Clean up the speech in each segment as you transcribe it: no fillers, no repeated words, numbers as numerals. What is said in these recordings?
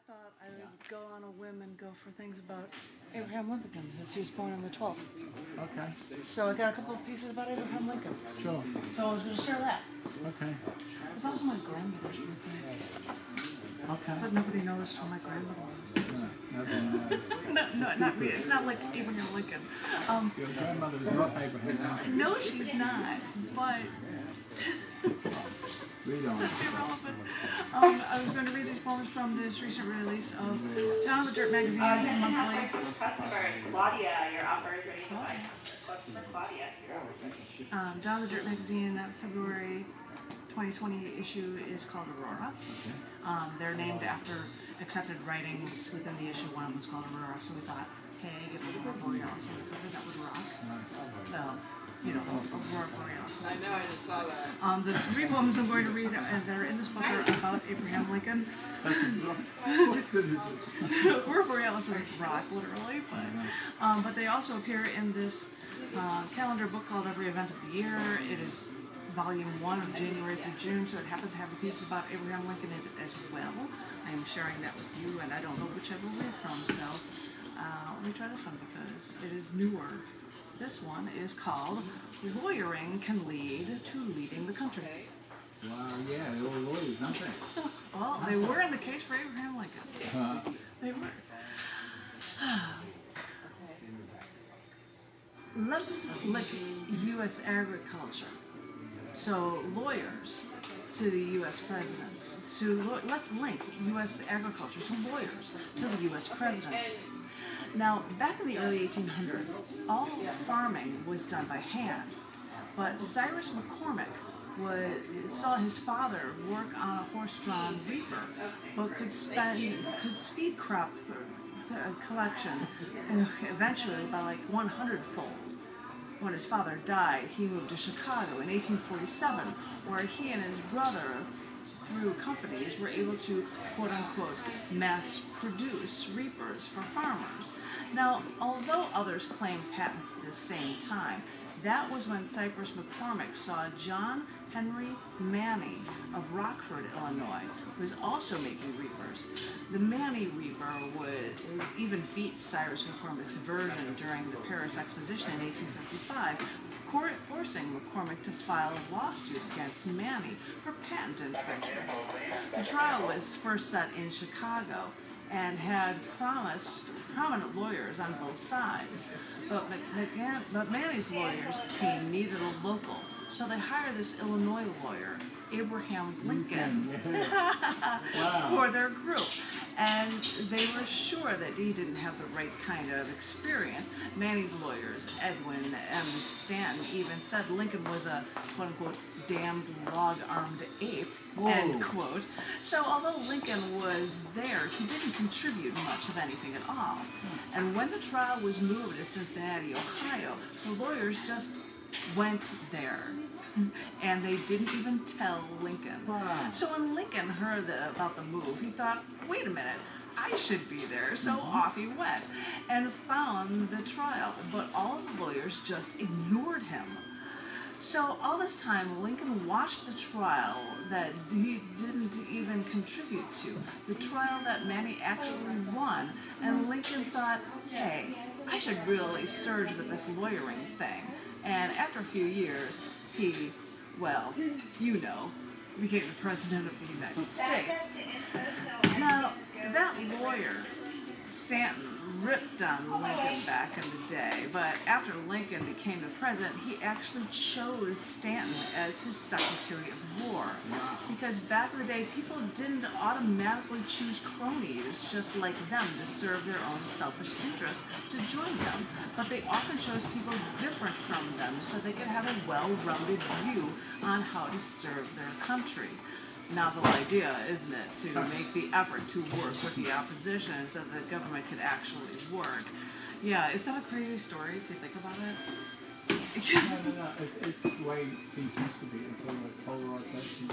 thought I would go on a whim and go for things about Abraham Lincoln, as he was born on the 12th. Okay. So I got a couple of pieces about Abraham Lincoln. Sure. So I was going to share that. Okay. It's also my grandmother's birthday. Okay. But nobody knows who my grandmother was. No, Not me. It's not like Abraham Lincoln. Your grandmother is not Abraham Lincoln. No, she's not. But Read on. that's irrelevant. I was going to read these poems from this recent release of Down the Dirt magazine. It's a monthly. Claudia, your offer is ready to buy. Books for Claudia, your offer is ready. Down the Dirt magazine, February 2020 issue is called Aurora. They're named after accepted writings within the issue. One was called Aurora, so we thought, hey, get Aurora Borealis on the cover, that would rock. Aurora Borealis. I know, I just saw that. The three poems I'm going to read that are in this book are about Abraham Lincoln. Aurora Borealis is rock, literally, but they also appear in this calendar book called Every Event of the Year. It is volume 1 of January through June, so it happens to have a piece about Abraham Lincoln in it as well. I am sharing that with you, and I don't know which I will read from, so let me try this one because it is newer. This one is called Lawyering Can Lead to Leading the Country. Wow, yeah, they're all lawyers, aren't they? Well, they were in the case for Abraham Lincoln. They were. Let's look at U.S. agriculture. So lawyers to the U.S. presidents. Let's link U.S. agriculture to lawyers to the U.S. presidency. Now, back in the early 1800s, all farming was done by hand, but Cyrus McCormick saw his father work on a horse-drawn reaper, but could speed crop collection eventually by like 100-fold. When his father died, he moved to Chicago in 1847, where he and his brother, through companies, were able to, quote-unquote, mass-produce reapers for farmers. Now, although others claimed patents at the same time, that was when Cyrus McCormick saw John Henry Manny of Rockford, Illinois, who was also making reapers. The Manny reaper would even beat Cyrus McCormick's version during the Paris Exposition in 1855, forcing McCormick to file a lawsuit against Manny for patent infringement. The trial was first set in Chicago and had prominent lawyers on both sides. But Manny's lawyers team needed a local, so they hired this Illinois lawyer, Abraham Lincoln, for their group. And they were sure that he didn't have the right kind of experience. Manny's lawyers, Edwin M. Stanton, even said Lincoln was a, quote-unquote, damned log-armed ape, end quote. So although Lincoln was there, he didn't contribute much of anything at all. And when the trial was moved to Cincinnati, Ohio, the lawyers just went there. And they didn't even tell Lincoln. Wow. So when Lincoln heard about the move, he thought, wait a minute, I should be there. So off he went and found the trial. But all of the lawyers just ignored him. So all this time, Lincoln watched the trial that he didn't even contribute to, the trial that Manny actually won, and Lincoln thought, hey, I should really surge with this lawyering thing. And after a few years, he, well, you know, became the President of the United States. Now, that lawyer, Stanton, ripped on Lincoln back in the day, but after Lincoln became the president, he actually chose Stanton as his Secretary of War. Because back in the day, people didn't automatically choose cronies just like them to serve their own selfish interests to join them, but they often chose people different from them so they could have a well-rounded view on how to serve their country. Novel idea, isn't it, to make the effort to work with the opposition so the government could actually work. Yeah, is that a crazy story if you think about it? No. It's the way things used to be. It's all like polarization.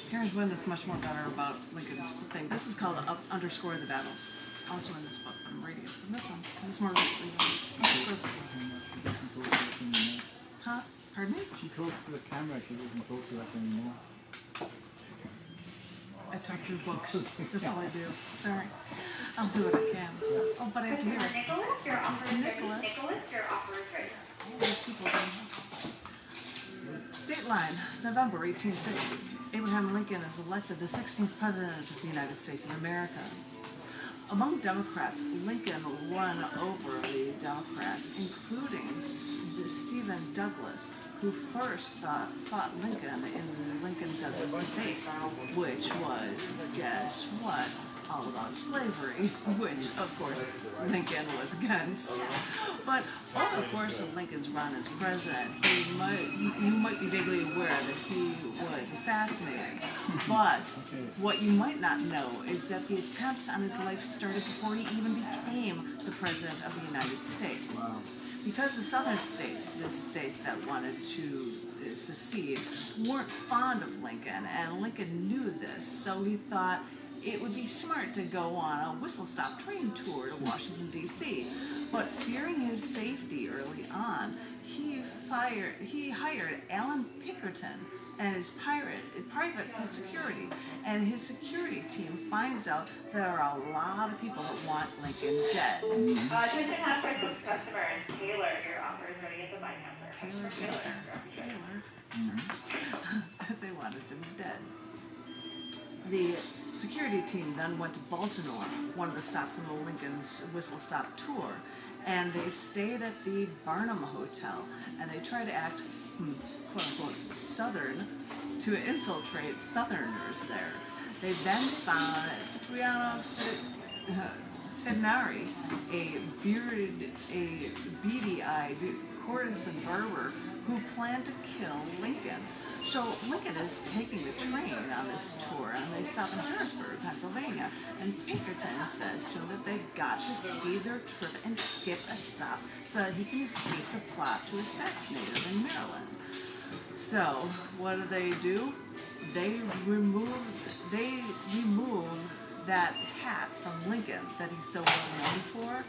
Here's one that's much more better about Lincoln's thing. This is called Underscore the Battles. Also in this book, but I'm reading it from this one. This is more recently. Huh? Pardon me? She talks to the camera, she doesn't talk to us anymore. I talk through books. That's all I do. Sorry. I'll do what I can. Oh, but I have to hear it. Nicholas, your offer is ready. Nicholas. Nicholas, your offer is ready. All these people Dateline, November 1860. Abraham Lincoln is elected the 16th President of the United States of America. Among Democrats, Lincoln won over the Democrats, including Stephen Douglas, who first fought Lincoln in the Lincoln-Douglas debate, which was, guess what, all about slavery, which, of course, Lincoln was against. But over the course of Lincoln's run as president, you might be vaguely aware that he was assassinated. But what you might not know is that the attempts on his life started before he even became the president of the United States. Because the southern states, the states that wanted to secede, weren't fond of Lincoln, and Lincoln knew this, so he thought it would be smart to go on a whistle-stop train tour to Washington, D.C. But fearing his safety early on, he hired Alan Pinkerton and his private security, and his security team finds out there are a lot of people that want Lincoln dead. Attention Hazard Books customers, Taylor, your offer is ready at the buy counter. Taylor. They wanted him dead. The security team then went to Baltimore, one of the stops on the Lincoln's whistle-stop tour, and they stayed at the Barnum Hotel, and they tried to act, quote-unquote, Southern to infiltrate Southerners there. They then found Cipriano Fidnari, a beady-eyed courtesan barber who planned to kill Lincoln. So Lincoln is taking the train on this tour, and they stop in Harrisburg, Pennsylvania, and Pinkerton says to him that they've got to speed their trip and skip a stop so that he can escape the plot to assassinate him in Maryland. So what do? They remove that hat from Lincoln that he's so well known for.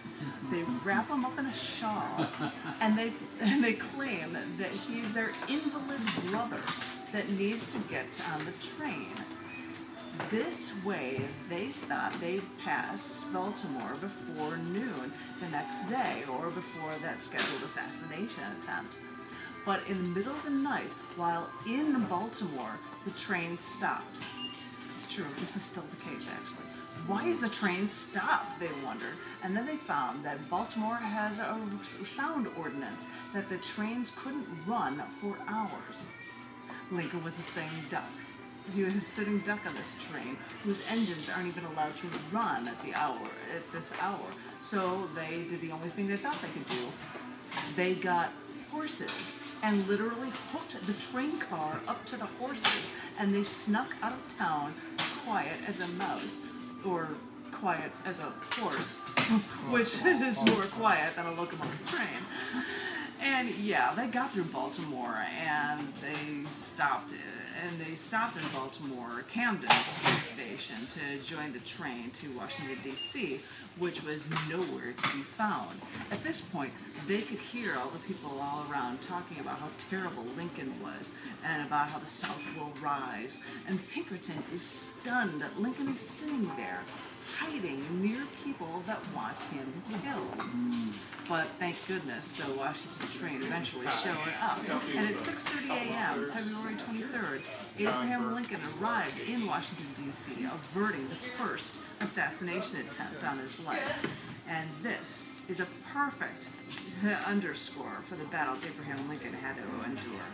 They wrap him up in a shawl, and they claim that he's their invalid brother that needs to get on the train. This way, they thought they'd pass Baltimore before noon the next day, or before that scheduled assassination attempt. But in the middle of the night, while in Baltimore, the train stops. This is true. This is still the case, actually. Why is the train stopped, they wondered. And then they found that Baltimore has a sound ordinance that the trains couldn't run for hours. Lincoln was a sitting duck. He was a sitting duck on this train, whose engines aren't even allowed to run at this hour. So they did the only thing they thought they could do. They got horses and literally hooked the train car up to the horses, and they snuck out of town quiet as a mouse, or quiet as a horse, which is more quiet than a locomotive train. And yeah, they got through Baltimore, and they stopped in Baltimore, Camden station, to join the train to Washington, D.C., which was nowhere to be found. At this point, they could hear all the people all around talking about how terrible Lincoln was, and about how the South will rise. And Pinkerton is stunned that Lincoln is sitting there, hiding near people that want him killed. But thank goodness the Washington train eventually showed up. And at 6:30 a.m., February 23rd, Abraham Lincoln arrived in Washington, D.C., averting the first assassination attempt on his life. And this is a perfect underscore for the battles Abraham Lincoln had to endure.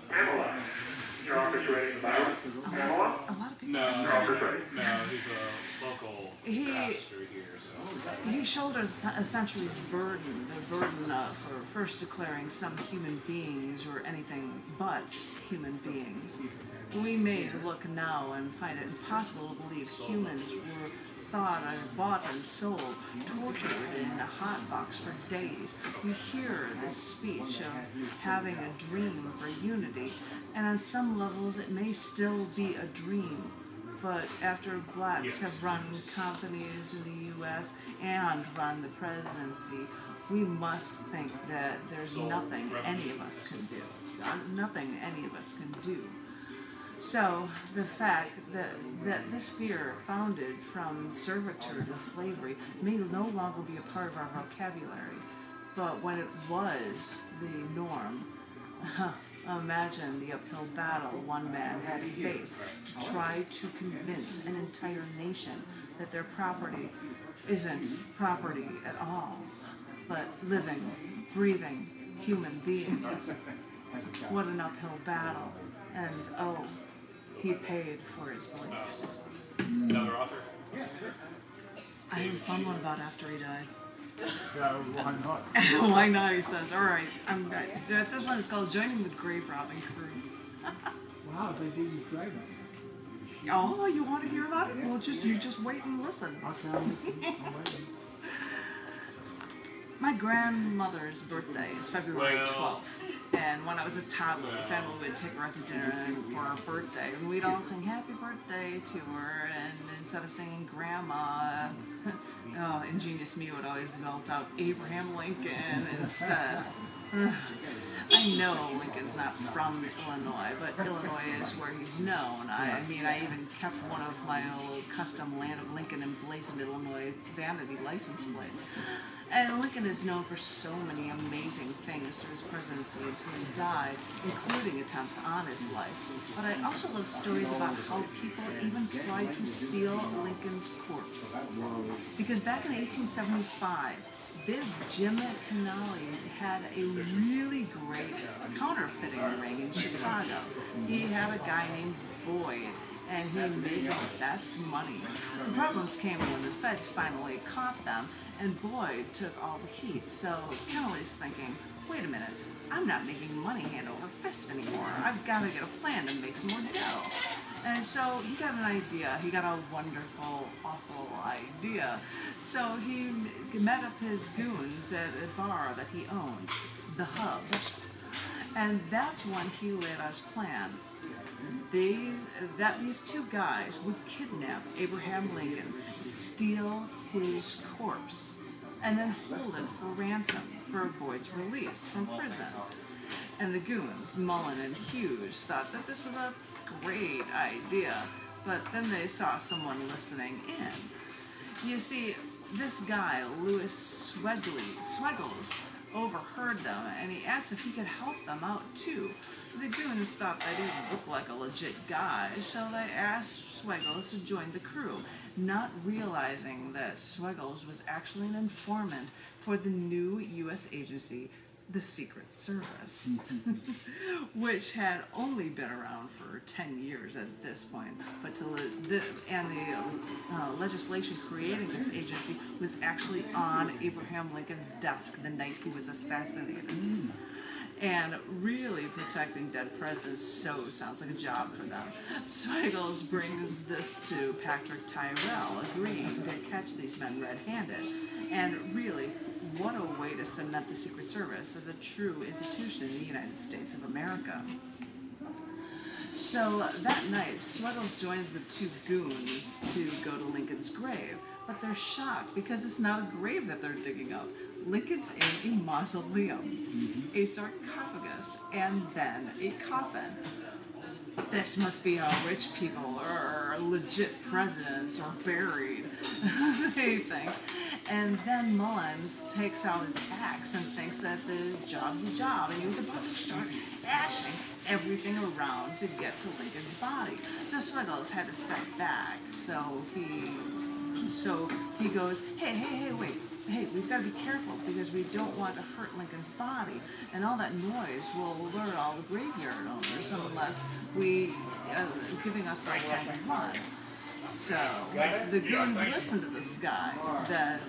Pamela, your office ready to battle? Pamela? A lot of people. Your office ready? No, he's a local pastor here, so. He shoulders a century's burden, the burden for first declaring some human beings or anything but human beings. We may look now and find it impossible to believe humans were thought and bought and sold, tortured in a hot box for days. We hear this speech of having a dream for unity, and on some levels it may still be a dream. But after blacks have run companies in the U.S. and run the presidency, we must think that there's nothing any of us can do. Nothing any of us can do. So the fact that this fear founded from servitude and slavery may no longer be a part of our vocabulary, but when it was the norm, imagine the uphill battle one man had to face to try to convince an entire nation that their property isn't property at all, but living, breathing human beings. What an uphill battle. And oh, he paid for his beliefs. Another author? I have a fun one about after he died. Yeah, why not? Why not, he says. Alright, I'm back. This one is called Joining the Graverobbing Crew. Wow, they did his grave. Oh, you want to hear about it? Well, you just wait and listen. Okay, I'll listen. I'm waiting. My grandmother's birthday is February 12th. And when I was a toddler, the family would take her out to dinner for her birthday. And we'd all sing happy birthday to her. And instead of singing grandma, ingenious me would always belt out Abraham Lincoln instead. I know Lincoln's not from Illinois, but Illinois is where he's known. I mean, I even kept one of my old custom Land of Lincoln emblazoned Illinois vanity license plates. And Lincoln is known for so many amazing things through his presidency until he died, including attempts on his life. But I also love stories about how people even tried to steal Lincoln's corpse. Because back in 1875, Big Jim McAnally had a really great counterfeiting ring in Chicago. He had a guy named Boyd, and he made the best money. The problems came when the feds finally caught them, and Boyd took all the heat. So Kennelly's thinking, wait a minute, I'm not making money hand over fist anymore. I've got to get a plan to make some more dough. And so he got an idea. He got a wonderful, awful idea. So he met up his goons at a bar that he owned, the Hub. And that's when he laid out his plan. These two guys would kidnap Abraham Lincoln, steal his corpse, and then hold it for ransom for Boyd's release from prison. And the goons, Mullen and Hughes, thought that this was a great idea, but then they saw someone listening in. You see, this guy, Louis Sweggles, overheard them, and he asked if he could help them out too. The goons thought that he looked like a legit guy, so they asked Sweggles to join the crew, not realizing that Sweggles was actually an informant for the new U.S. agency, the Secret Service, which had only been around for 10 years at this point. But the legislation creating this agency was actually on Abraham Lincoln's desk the night he was assassinated. And really protecting dead presidents sounds like a job for them. Sweggles brings this to Patrick Tyrrell, agreeing to catch these men red-handed. And really, what a way to cement the Secret Service as a true institution in the United States of America. So that night, Sweggles joins the two goons to go to Lincoln's grave, but they're shocked because it's not a grave that they're digging up. Lincoln's in a mausoleum, a sarcophagus, and then a coffin. This must be how rich people or legit presidents are buried, they think. And then Mullins takes out his axe and thinks that the job's a job, and he was about to start bashing everything around to get to Lincoln's body. So Sweggles had to step back, so he goes, hey, wait. Hey, we've got to be careful because we don't want to hurt Lincoln's body, and all that noise will alert all the graveyard owners unless we giving us less time to run. So the goons listened to this guy that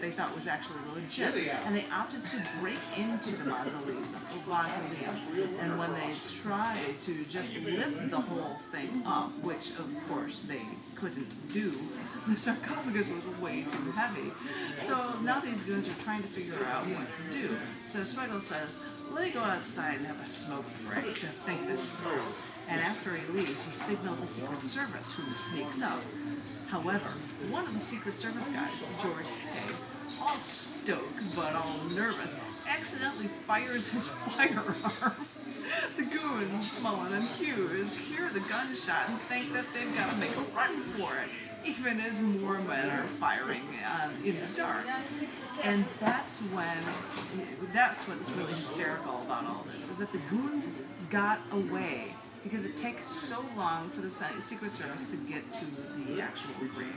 they thought was actually legit, and they opted to break into the mausoleum. And when they tried to just lift the whole thing up, which of course they couldn't do, the sarcophagus was way too heavy. So now these goons are trying to figure out what to do. So Sweggles says, let me go outside and have a smoke break to think this through. And after he leaves, he signals the Secret Service, who sneaks up. However, one of the Secret Service guys, George Hay, all stoked but all nervous, accidentally fires his firearm The goons, Mullen and Hughes, hear the gunshot and think that they've got to make a run for it, even as more men are firing in the dark. And that's what's really hysterical about all this, is that the goons got away because it takes so long for the Secret Service to get to the actual grave.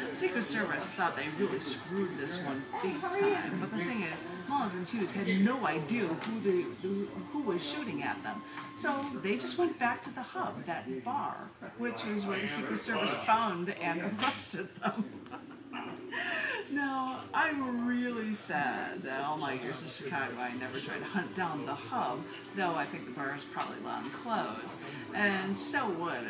The Secret Service thought they really screwed this one big time, but the thing is, Mullins and Hughes had no idea who was shooting at them. So they just went back to the hub, that bar, which is where the Secret Service found and arrested them. Now, I'm really sad that all my years in Chicago I never tried to hunt down the hub, though I think the bar is probably long closed. And so would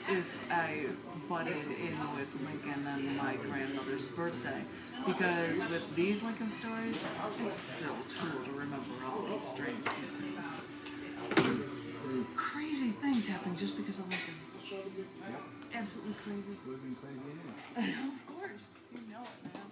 if I butted in with Lincoln on my grandmother's birthday. Because with these Lincoln stories, it's still cool to remember all these strange details. Crazy things happen just because of Lincoln. Absolutely crazy. Would have been crazy anyway. Of course, you know it, man.